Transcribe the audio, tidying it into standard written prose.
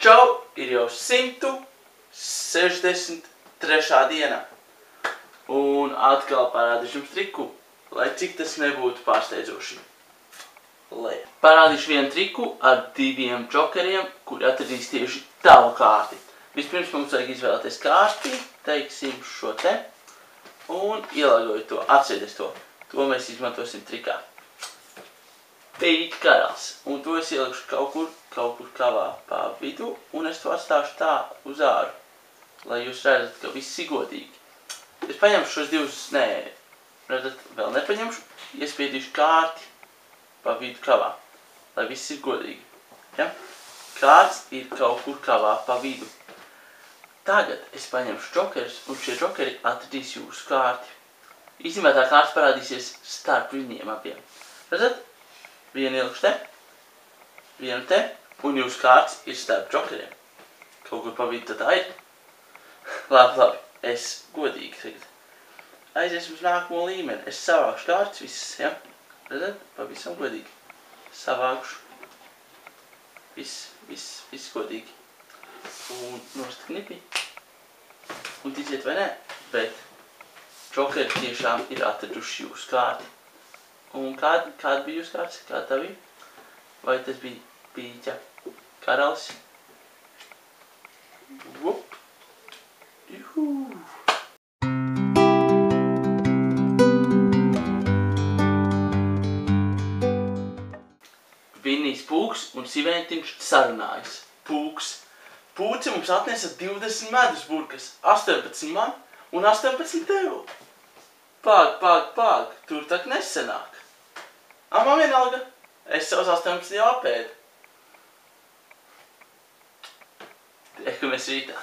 Čau, ir jau 163. diena. Un atkal parādīšu jums triku, lai cik tas nebūtu pārsteidzoši. Parādīšu vienu triku ar diviem džokeriem, kuri atradīs tieši tavu kārti. Vispirms mums vajag izvēlēties kārti, teiksim šo te, un ielāgojot to, atcerieties to. To mēs izmantosim trikā. Pīt karalis, un to es ielikšu kaut kur kavā pa vidu, un es to atstāšu tā uz āru, lai jūs redzat, ka viss ir godīgi. Es paņemšu šos divus, nē, redzat, vēl nepaņemšu, iespiedīšu kārti pa vidu kavā, lai viss ir godīgi. Ja? Kārts ir kaut kur kavā pa vidu. Tagad es paņemšu džokerus, un šie džokeri atradīs jūsu kārti. Īstenībā tā kārts parādīsies starp viņiem abiem. Redzat? Vienu ielikšu te, vienu te, un jūsu kārts ir starp džokeriem. Kaut kur pa vidu tad tā ir. Labi, es godīgi tagad. Aiziesim uz nākamo līmeni. Es savākšu kārtas visas, ja? Redzat? Pavisam godīgi. Savākšu. Viss godīgi. Un nost knipi. Un ticiet vai nē, bet džokeri tiešām ir atraduši jūsu kārti. Un kāda bija jūsu kārts? Kāda tā bija? Vai tas bija pīķa karalis? Vup! Juhū! Vinnijs Pūks un Siventiņš sarunājas. Pūks. Pūci mums atnesa 20 medus burkas, 18 man un 18 tev. Pāk, tur tak nesenāk. Man vienalga, es savus 18 jau apēdu. Tiekamies rītā.